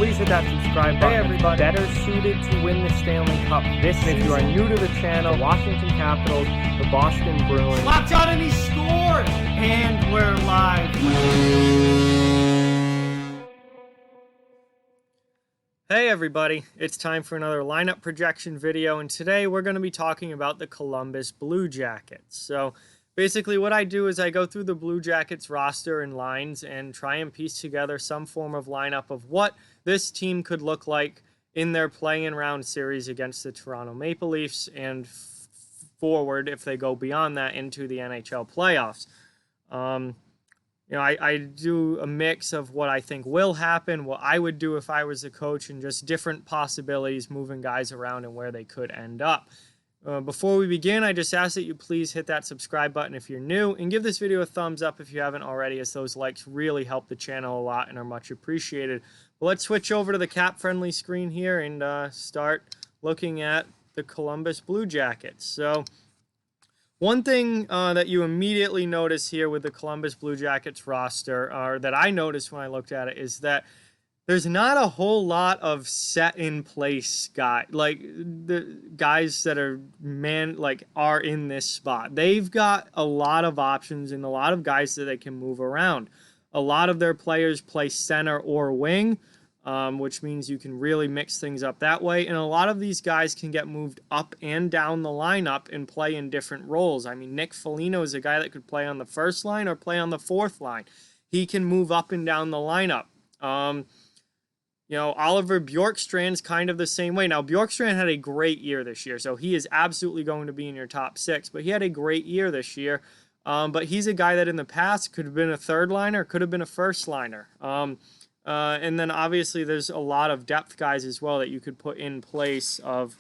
please hit that subscribe button. Hey everybody. Better suited to win the Stanley Cup this season. If you are new to the channel, Washington Capitals, the Boston Bruins. Locked on and he scored! And we're live. Hey everybody, it's time for another lineup projection video, and today we're going to be talking about the Columbus Blue Jackets. So basically what I do is I go through the Blue Jackets roster and lines and try and piece together some form of lineup of what this team could look like in their play-in round series against the Toronto Maple Leafs and forward if they go beyond that into the NHL playoffs. I do a mix of what I think will happen, what I would do if I was the coach, and just different possibilities moving guys around and where they could end up. Before we begin, I just ask that you please hit that subscribe button if you're new, and give this video a thumbs up if you haven't already, as those likes really help the channel a lot and are much appreciated. But let's switch over to the cap-friendly screen here and start looking at the Columbus Blue Jackets. So one thing that you immediately notice here with the Columbus Blue Jackets roster, or that I noticed when I looked at it, is that there's not a whole lot of set-in-place guys, like the guys that are are in this spot. They've got a lot of options and a lot of guys that they can move around. A lot of their players play center or wing, which means you can really mix things up that way. And a lot of these guys can get moved up and down the lineup and play in different roles. I mean, Nick Foligno is a guy that could play on the first line or play on the fourth line. He can move up and down the lineup. Oliver Bjorkstrand's kind of the same way. Now, Bjorkstrand had a great year this year, so he is absolutely going to be in your top six. But he had a great year this year. But he's a guy that in the past could have been a third liner, could have been a first liner. And then obviously there's a lot of depth guys as well that you could put in place of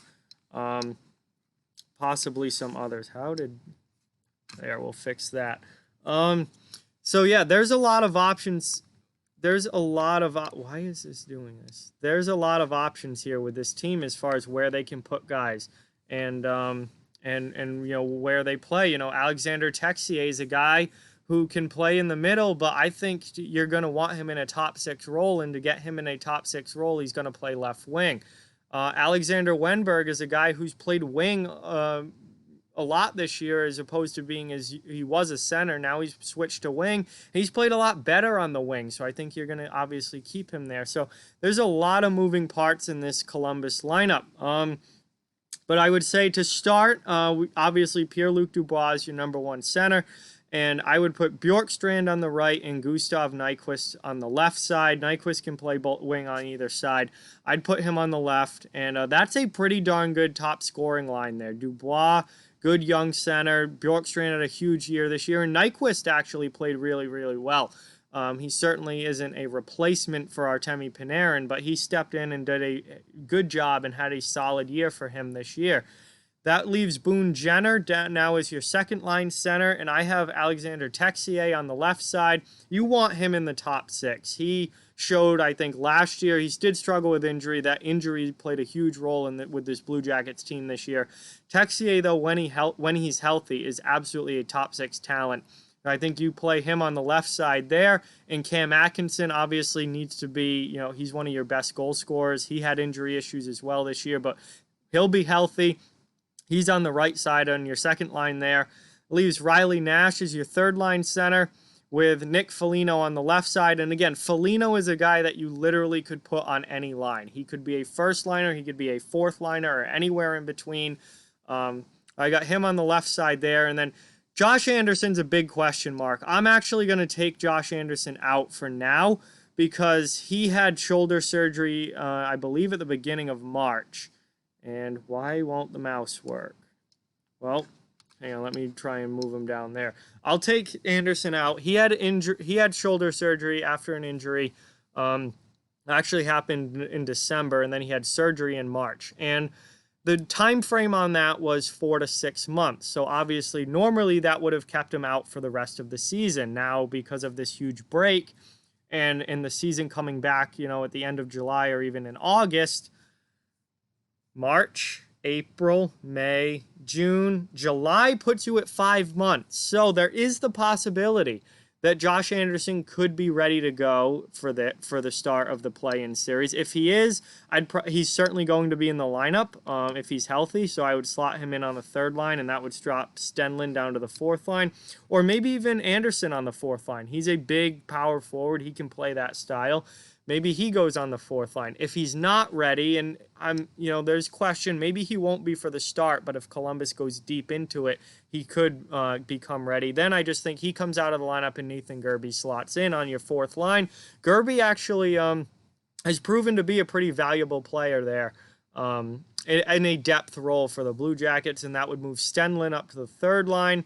possibly some others. We'll fix that. So yeah, there's a lot of options. There's a lot of, why is this doing this? There's a lot of options here with this team as far as where they can put guys and where they play. Alexander Texier is a guy who can play in the middle, but I think you're going to want him in a top six role, and to get him in a top six role, he's going to play left wing. Alexander Wenberg is a guy who's played wing a lot this year, as opposed to being he was a center. Now he's switched to wing. He's played a lot better on the wing, so I think you're going to obviously keep him there. So there's a lot of moving parts in this Columbus lineup. But I would say to start, obviously Pierre-Luc Dubois is your number one center. And I would put Bjorkstrand on the right and Gustav Nyquist on the left side. Nyquist can play both wing on either side. I'd put him on the left, and that's a pretty darn good top scoring line there. Dubois, good young center. Bjorkstrand had a huge year this year, and Nyquist actually played really, really well. He certainly isn't a replacement for Artemi Panarin, but he stepped in and did a good job and had a solid year for him this year. That leaves Boone Jenner now as your second line center, and I have Alexander Texier on the left side. You want him in the top six. He showed, I think, last year, he did struggle with injury. That injury played a huge role with this Blue Jackets team this year. Texier, though, when he's healthy, is absolutely a top six talent. I think you play him on the left side there, and Cam Atkinson obviously needs to be, he's one of your best goal scorers. He had injury issues as well this year, but he'll be healthy. He's on the right side on your second line there. Leaves Riley Nash as your third line center with Nick Foligno on the left side. And again, Foligno is a guy that you literally could put on any line. He could be a first liner, he could be a fourth liner, or anywhere in between. I got him on the left side there. And then Josh Anderson's a big question mark. I'm actually going to take Josh Anderson out for now because he had shoulder surgery, I believe, at the beginning of March. And why won't the mouse work? Well, hang on, let me try and move him down there. I'll take Anderson out. He had shoulder surgery after an injury. Actually happened in December, and then he had surgery in March. And the time frame on that was 4 to 6 months. So obviously, normally that would have kept him out for the rest of the season. Now, because of this huge break and in the season coming back, at the end of July or even in August, March, April, May, June, July puts you at 5 months. So there is the possibility that Josh Anderson could be ready to go for the start of the play-in series. If he is, he's certainly going to be in the lineup if he's healthy. So I would slot him in on the third line, and that would drop Stenlund down to the fourth line, or maybe even Anderson on the fourth line. He's a big power forward; he can play that style. Maybe he goes on the fourth line. If he's not ready, and there's question, maybe he won't be for the start, but if Columbus goes deep into it, he could become ready. Then I just think he comes out of the lineup and Nathan Gerbe slots in on your fourth line. Gerbe actually has proven to be a pretty valuable player there in a depth role for the Blue Jackets, and that would move Stenlund up to the third line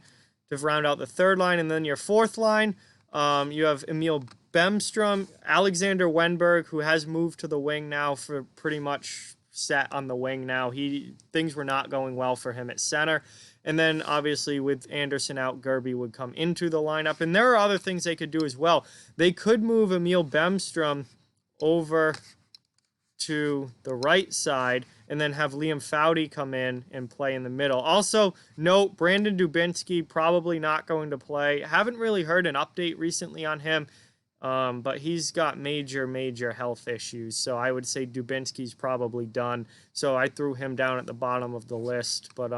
to round out the third line. And then your fourth line, you have Emil Bemstrom, Alexander Wenberg, who has moved to the wing now for pretty much set on the wing now. Things were not going well for him at center. And then obviously with Anderson out, Gerbe would come into the lineup. And there are other things they could do as well. They could move Emil Bemstrom over to the right side and then have Liam Foudy come in and play in the middle. Also, note, Brandon Dubinsky probably not going to play. Haven't really heard an update recently on him. But he's got major health issues, so I would say Dubinsky's probably done. So I threw him down at the bottom of the list. But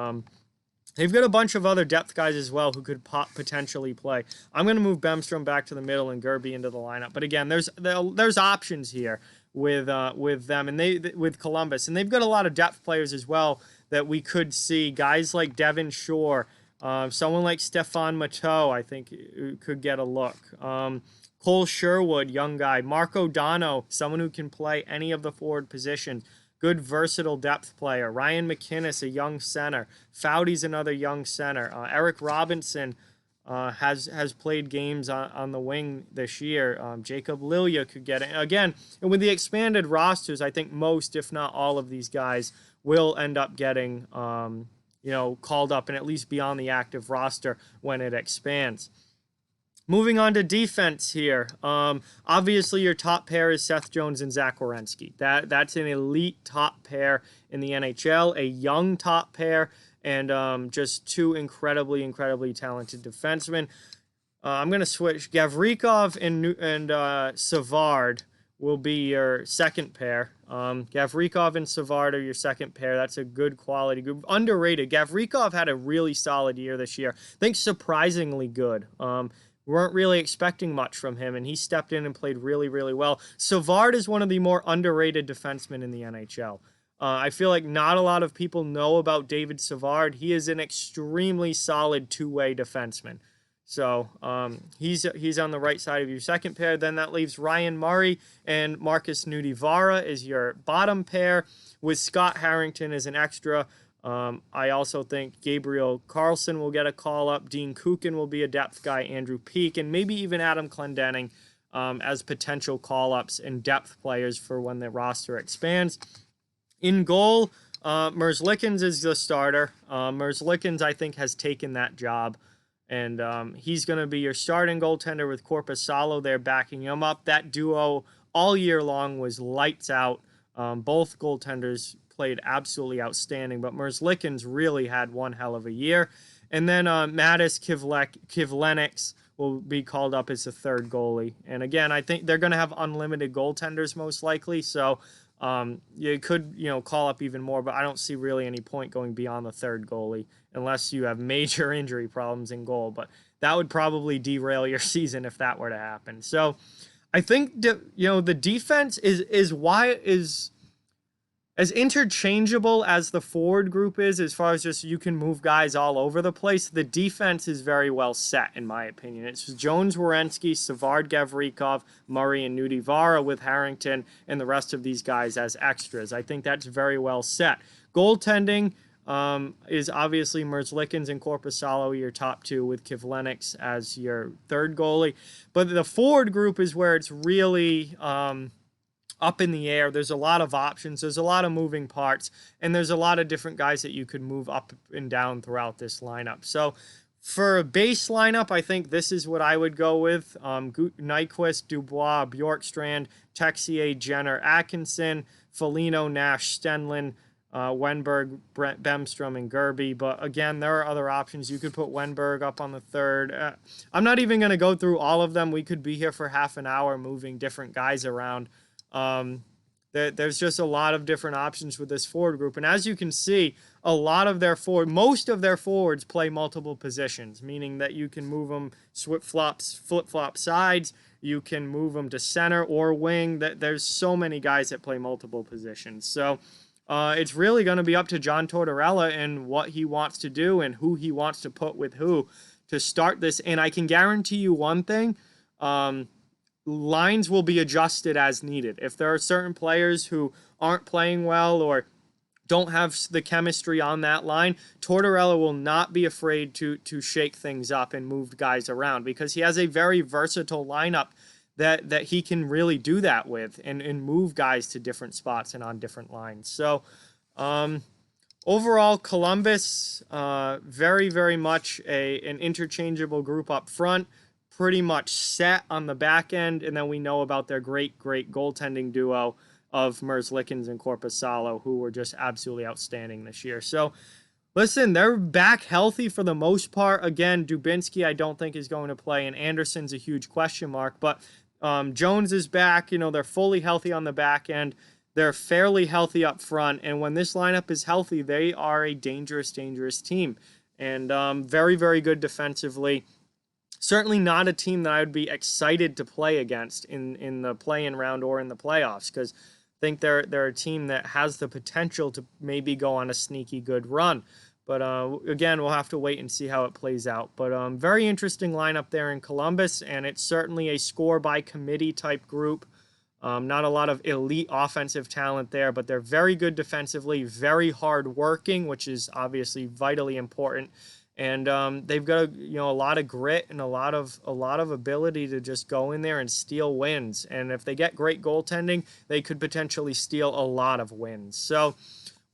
they've got a bunch of other depth guys as well who could potentially play. I'm going to move Bemstrom back to the middle and Gerbe into the lineup. But again, there's options here with them and with Columbus, and they've got a lot of depth players as well that we could see. Guys like Devin Shore, someone like Stefan Matteau, I think could get a look. Cole Sherwood, young guy. Marco Dono, someone who can play any of the forward positions. Good, versatile depth player. Ryan McInnes, a young center. Foudy's another young center. Eric Robinson has played games on the wing this year. Jacob Lilia could get it. Again, and with the expanded rosters, I think most, if not all of these guys will end up getting called up and at least be on the active roster when it expands. Moving on to defense here. Obviously, your top pair is Seth Jones and Zach Werenski. That's an elite top pair in the NHL, a young top pair, and just two incredibly talented defensemen. I'm going to switch. Gavrikov and Savard will be your second pair. Gavrikov and Savard are your second pair. That's a good quality group. Underrated. Gavrikov had a really solid year this year. I think surprisingly good. We weren't really expecting much from him, and he stepped in and played really well. Savard is one of the more underrated defensemen in the NHL. I feel like not a lot of people know about David Savard. He is an extremely solid two-way defenseman. So he's on the right side of your second pair. Then that leaves Ryan Murray and Marcus Nudivara as your bottom pair, with Scott Harrington as an extra. I also think Gabriel Carlson will get a call-up. Dean Kukin will be a depth guy. Andrew Peeke, and maybe even Adam Clendenning as potential call-ups and depth players for when the roster expands. In goal, Merzlikins is the starter. Merzlikins, I think, has taken that job, and he's going to be your starting goaltender with Korpisalo there backing him up. That duo all year long was lights out. Both goaltenders played absolutely outstanding, but Merzlikins really had one hell of a year. And then Mattis Kivlenieks will be called up as the third goalie. And again, I think they're going to have unlimited goaltenders most likely, so you could call up even more, but I don't see really any point going beyond the third goalie unless you have major injury problems in goal. But that would probably derail your season if that were to happen. So I think the defense is as interchangeable as the forward group is, as far as just you can move guys all over the place. The defense is very well set, in my opinion. It's Jones, Werenski, Savard, Gavrikov, Murray, and Nudivara, with Harrington and the rest of these guys as extras. I think that's very well set. Goaltending is obviously Merzlikins and Korpisalo, your top two, with Kivlenieks as your third goalie. But the forward group is where it's really up in the air. There's a lot of options. There's a lot of moving parts, and there's a lot of different guys that you could move up and down throughout this lineup. So for a base lineup, I think this is what I would go with. Nyquist, Dubois, Bjorkstrand, Texier, Jenner, Atkinson, Foligno, Nash, Stenlund, Wenberg, Brent Bemstrom, and Gerby. But again, there are other options. You could put Wenberg up on the third. I'm not even going to go through all of them. We could be here for half an hour moving different guys around. There's just a lot of different options with this forward group. And as you can see, most of their forwards play multiple positions, meaning that you can move them flip-flop sides. You can move them to center or wing. There's so many guys that play multiple positions. So it's really going to be up to John Tortorella and what he wants to do and who he wants to put with who to start this. And I can guarantee you one thing. Lines will be adjusted as needed. If there are certain players who aren't playing well or don't have the chemistry on that line, Tortorella will not be afraid to shake things up and move guys around because he has a very versatile lineup that he can really do that with and move guys to different spots and on different lines. So overall, Columbus, very, very much an interchangeable group up front. Pretty much set on the back end, and then we know about their great goaltending duo of Merzlikins and Korpisalo, who were just absolutely outstanding this year. So, listen, they're back healthy for the most part. Again, Dubinsky I don't think is going to play, and Anderson's a huge question mark, but Jones is back. You know, they're fully healthy on the back end. They're fairly healthy up front, and when this lineup is healthy, they are a dangerous team, and very, very good defensively. Certainly not a team that I would be excited to play against in the play-in round or in the playoffs because I think they're a team that has the potential to maybe go on a sneaky good run. But again, we'll have to wait and see how it plays out. But very interesting lineup there in Columbus, and it's certainly a score-by-committee type group. Not a lot of elite offensive talent there, but they're very good defensively, very hard-working, which is obviously vitally important. And they've got a lot of grit and a lot of ability to just go in there and steal wins. And if they get great goaltending, they could potentially steal a lot of wins. So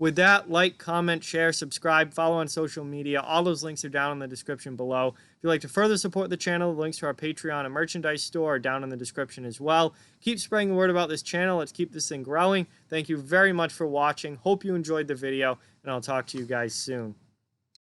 with that, like, comment, share, subscribe, follow on social media. All those links are down in the description below. If you'd like to further support the channel, the links to our Patreon and merchandise store are down in the description as well. Keep spreading the word about this channel. Let's keep this thing growing. Thank you very much for watching. Hope you enjoyed the video, and I'll talk to you guys soon.